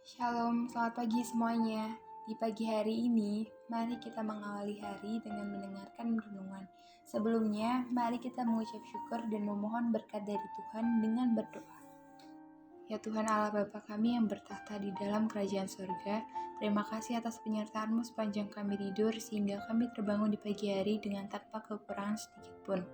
Shalom, selamat pagi semuanya. Di pagi hari ini, mari kita mengawali hari dengan mendengarkan renungan. Sebelumnya, mari kita mengucap syukur dan memohon berkat dari Tuhan dengan berdoa. Ya Tuhan Allah Bapa kami yang bertahta di dalam kerajaan surga, terima kasih atas penyertaan-Mu sepanjang kami tidur sehingga kami terbangun di pagi hari dengan tanpa kekurangan sedikit pun.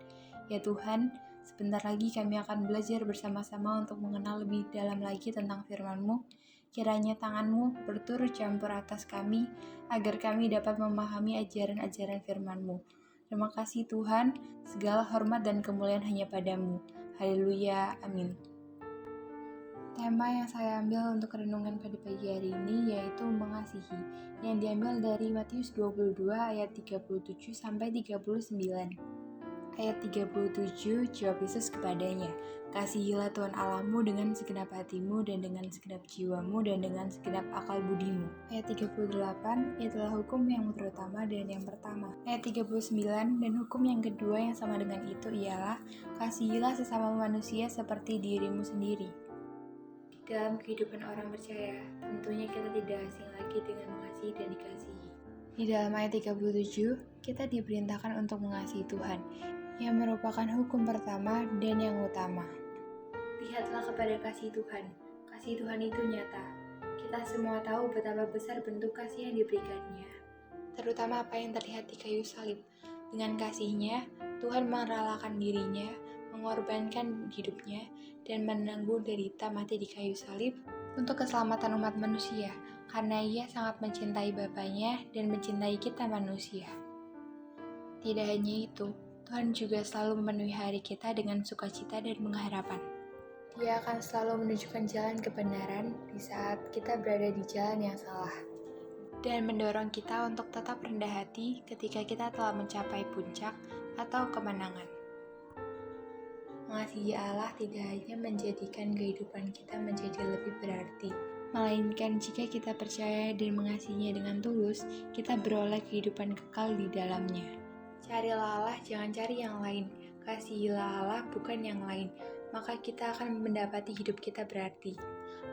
Ya Tuhan, sebentar lagi kami akan belajar bersama-sama untuk mengenal lebih dalam lagi tentang firman-Mu. Kiranya tangan-Mu berturut campur atas kami, agar kami dapat memahami ajaran-ajaran firman-Mu. Terima kasih Tuhan, segala hormat dan kemuliaan hanya padamu. Haleluya, amin. Tema yang saya ambil untuk renungan pada pagi hari ini yaitu mengasihi, yang diambil dari Matius 22 ayat 37 sampai 39. Ayat 37, jawab Yesus kepadanya, "Kasihilah Tuhan Allahmu dengan segenap hatimu dan dengan segenap jiwamu dan dengan segenap akal budimu." Ayat 38, itulah hukum yang terutama dan yang pertama. Ayat 39, dan hukum yang kedua yang sama dengan itu ialah, kasihilah sesama manusia seperti dirimu sendiri. Dalam kehidupan orang percaya, tentunya kita tidak asing lagi dengan mengasihi dan dikasihi. Di dalam ayat 37, kita diperintahkan untuk mengasihi Tuhan, yang merupakan hukum pertama dan yang utama. Lihatlah kepada kasih Tuhan. Kasih Tuhan itu nyata. Kita semua tahu betapa besar bentuk kasih yang diberikannya, terutama apa yang terlihat di kayu salib. Dengan kasihnya, Tuhan merelakan dirinya, mengorbankan hidupnya, dan menanggung derita mati di kayu salib untuk keselamatan umat manusia, karena Ia sangat mencintai Bapanya dan mencintai kita manusia. Tidak hanya itu, Tuhan juga selalu memenuhi hari kita dengan sukacita dan pengharapan. Dia akan selalu menunjukkan jalan kebenaran di saat kita berada di jalan yang salah, dan mendorong kita untuk tetap rendah hati ketika kita telah mencapai puncak atau kemenangan. Mengasihi Allah tidak hanya menjadikan kehidupan kita menjadi lebih berarti, melainkan jika kita percaya dan mengasihinya dengan tulus, kita beroleh kehidupan kekal di dalamnya. Carilah Allah, jangan cari yang lain. Kasihilah Allah, bukan yang lain. Maka kita akan mendapati hidup kita berarti.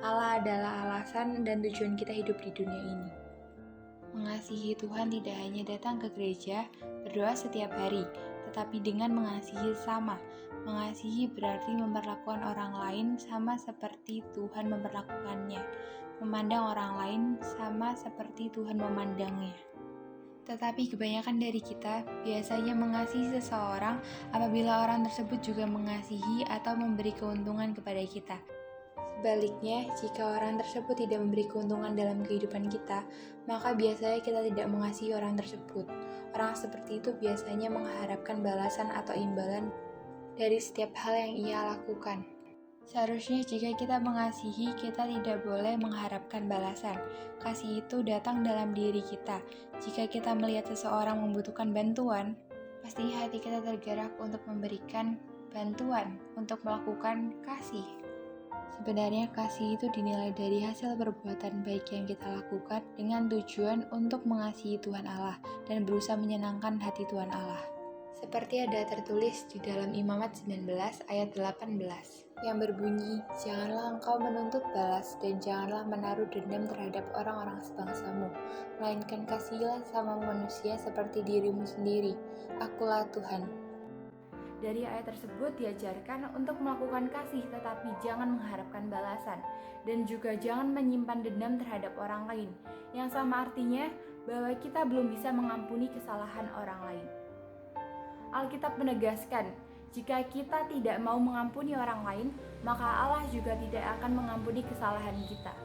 Allah adalah alasan dan tujuan kita hidup di dunia ini. Mengasihi Tuhan tidak hanya datang ke gereja, berdoa setiap hari, tetapi dengan mengasihi sesama. Mengasihi berarti memperlakukan orang lain sama seperti Tuhan memperlakukannya, memandang orang lain sama seperti Tuhan memandangnya. Tetapi kebanyakan dari kita biasanya mengasihi seseorang apabila orang tersebut juga mengasihi atau memberi keuntungan kepada kita. Sebaliknya, jika orang tersebut tidak memberi keuntungan dalam kehidupan kita, maka biasanya kita tidak mengasihi orang tersebut. Orang seperti itu biasanya mengharapkan balasan atau imbalan dari setiap hal yang ia lakukan. Seharusnya jika kita mengasihi, kita tidak boleh mengharapkan balasan. Kasih itu datang dalam diri kita. Jika kita melihat seseorang membutuhkan bantuan, pasti hati kita tergerak untuk memberikan bantuan, untuk melakukan kasih. Sebenarnya kasih itu dinilai dari hasil perbuatan baik yang kita lakukan dengan tujuan untuk mengasihi Tuhan Allah dan berusaha menyenangkan hati Tuhan Allah. Seperti ada tertulis di dalam Imamat 19 ayat 18 yang berbunyi, "Janganlah engkau menuntut balas dan janganlah menaruh dendam terhadap orang-orang sebangsamu, melainkan kasihilah sama manusia seperti dirimu sendiri. Akulah Tuhan." Dari ayat tersebut diajarkan untuk melakukan kasih tetapi jangan mengharapkan balasan, dan juga jangan menyimpan dendam terhadap orang lain, yang sama artinya bahwa kita belum bisa mengampuni kesalahan orang lain. Alkitab menegaskan, jika kita tidak mau mengampuni orang lain, maka Allah juga tidak akan mengampuni kesalahan kita.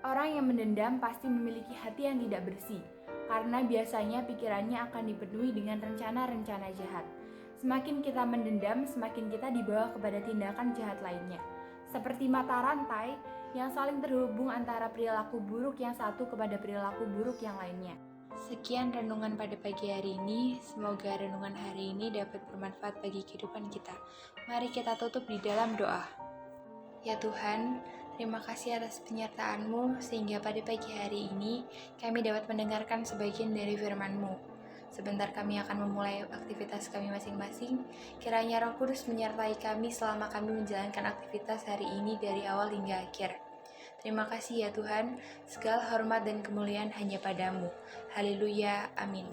Orang yang mendendam pasti memiliki hati yang tidak bersih, karena biasanya pikirannya akan dipenuhi dengan rencana-rencana jahat. Semakin kita mendendam, semakin kita dibawa kepada tindakan jahat lainnya. Seperti mata rantai yang saling terhubung antara perilaku buruk yang satu kepada perilaku buruk yang lainnya. Sekian renungan pada pagi hari ini. Semoga renungan hari ini dapat bermanfaat bagi kehidupan kita. Mari kita tutup di dalam doa. Ya Tuhan, terima kasih atas penyertaan-Mu sehingga pada pagi hari ini kami dapat mendengarkan sebagian dari firman-Mu. Sebentar kami akan memulai aktivitas kami masing-masing. Kiranya Roh Kudus menyertai kami selama kami menjalankan aktivitas hari ini dari awal hingga akhir. Terima kasih ya Tuhan, segala hormat dan kemuliaan hanya padamu. Haleluya, amin.